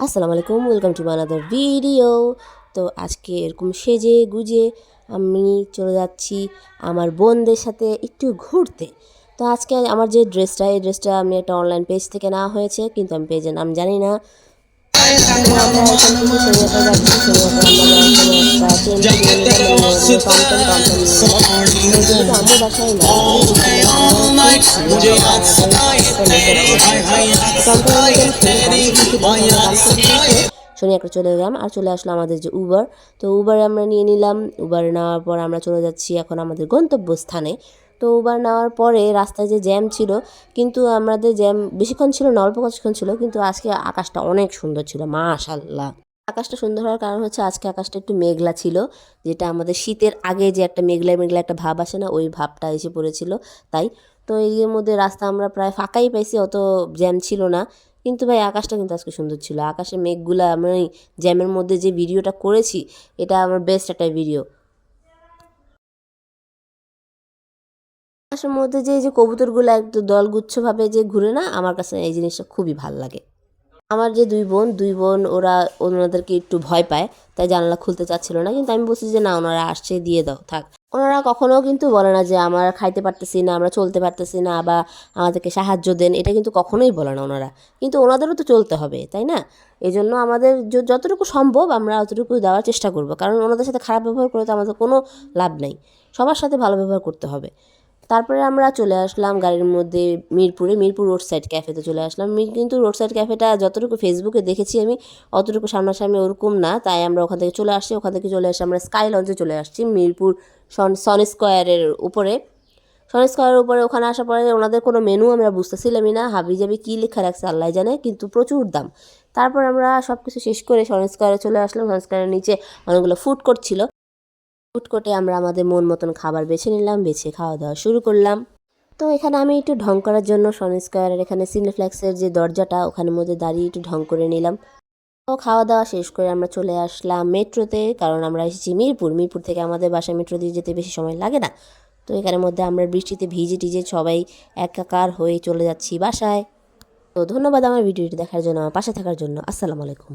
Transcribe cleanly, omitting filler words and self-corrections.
আসসালামু আলাইকুম, welcome to my another video. তো আজকে এরকম সেজে গুজে আমি চলে যাচ্ছি আমার বোনদের সাথে একটু ঘুরতে। তো আজকে আমার যে ড্রেসটা, এই ড্রেসটা আমি একটা অনলাইন পেজ থেকে নেওয়া হয়েছে, কিন্তু আমি পেজের নাম জানি না। তো আমরা এখান থেকে শনিয়াটা যাচ্ছি। শনিয়াটা আমরা যাওয়ার সময় একটা টেন্ট নিয়ে নিলাম, মানে টমটম নিয়ে নিলাম। তো যেহেতু আম্মুর বাসায় নাই, এই জন্য আমরা ছিল আমাদের ফ্রেন্ডের সাথে যেতে হয়েছে। তো টমটমের মধ্যে আমি শুনে গান শুনছিলাম, আমরা গান শুনতে শুনতে শনিয়াটা চলে গেলাম। আর চলে আসলো আমাদের যে উবার, তো উবারে আমরা নিয়ে নিলাম। উবারে নেওয়ার পর আমরা চলে যাচ্ছি এখন আমাদের গন্তব্যস্থানে। তো উবার নেওয়ার পরে রাস্তায় যে জ্যাম ছিল, কিন্তু আমাদের জ্যাম বেশিক্ষণ ছিল না, অল্প কিছুক্ষণ ছিল, কিন্তু আজকে আকাশটা অনেক সুন্দর ছিল, মাশাআল্লাহ। আকাশটা সুন্দর হওয়ার কারণ হচ্ছে আজকে আকাশটা একটু মেঘলা ছিল, যেটা আমাদের শীতের আগে যে একটা মেঘলা মেঘলা একটা ভাব আসে না, ওই ভাবটা এসে পড়েছিল। তাই তো এর মধ্যে রাস্তা আমরা প্রায় ফাঁকাই পাইছি, অত জ্যাম ছিল না। কিন্তু ভাই আকাশটা কিন্তু আজকে সুন্দর ছিল, আকাশের মেঘগুলা আমি জ্যামের মধ্যে যে ভিডিওটা করেছি, এটা আমার বেস্ট একটা ভিডিও। আকাশের মধ্যে যে যে কবুতরগুলো একটু দলগুচ্ছভাবে যে ঘুরে না, আমার কাছে এই জিনিসটা খুবই ভাল লাগে। আমার যে দুই বোন ওরা ওনাদেরকে একটু ভয় পায়, তাই জানালা খুলতে চাচ্ছিল না, কিন্তু আমি বলছি যে না, ওনারা আসছে, দিয়ে দাও, থাক। ওনারা কখনো কিন্তু বলে না যে আমরা খাইতে পারতেছি না, আমরা চলতে পারতেছি না, বা আমাদেরকে সাহায্য দেন, এটা কিন্তু কখনোই বলে না ওনারা। কিন্তু ওনাদেরও তো চলতে হবে, তাই না? এই জন্য আমাদের যতটুকু সম্ভব আমরা অতটুকু দেওয়ার চেষ্টা করব, কারণ ওনাদের সাথে খারাপ ব্যবহার করে তো আমাদের কোনো লাভ নেই। সবার সাথে ভালো ব্যবহার করতে হবে। তারপরে আমরা চলে আসলাম গাড়ির মধ্যে মিরপুর রোড সাইড ক্যাফেতে চলে আসলাম। কিন্তু রোড সাইড ক্যাফেটা যতটুকু ফেসবুকে দেখেছি আমি, অতটুকু সামনাসামনি ওরকম না, তাই আমরা ওখান থেকে চলে আসছি। ওখান থেকে চলে এসে আমরা স্কাই লঞ্চে চলে আসছি, মিরপুর সন স্কোয়ারের উপরে। সন স্কোয়ারের উপরে ওখানে আসার পরে ওনাদের কোনো মেনু আমরা বুঝতেছিলামই না, হাবিজাবি কী লেখা রাখছে আল্লাহ জানে, কিন্তু প্রচুর দাম। তারপর আমরা সব কিছু শেষ করে সন স্কোয়ারে চলে আসলাম। সন স্কোয়ারের নিচে অনেকগুলো ফুড কোর্ট ছিল। ফুড কোর্টে আমরা আমাদের মন মতন খাবার বেছে নিলাম, বেছে খাওয়া দাওয়া শুরু করলাম। তো এখানে আমি একটু ঢং করার জন্য সন স্কোয়ারের এখানে সিনেফ্লেক্সের যে দরজাটা, ওখানের মধ্যে দাঁড়িয়ে একটু ঢং করে নিলাম। তো খাওয়া দাওয়া শেষ করে আমরা চলে আসলাম মেট্রোতে, কারণ আমরা এসেছি মিরপুর থেকে আমাদের বাসায় মেট্রো দিয়ে যেতে বেশি সময় লাগে না। তো এখানের মধ্যে আমরা বৃষ্টিতে ভিজে টিজে সবাই একাকার হয়ে চলে যাচ্ছি বাসায়। তো ধন্যবাদ আমার ভিডিওটি দেখার জন্য, আমার পাশে থাকার জন্য। আসসালামু আলাইকুম।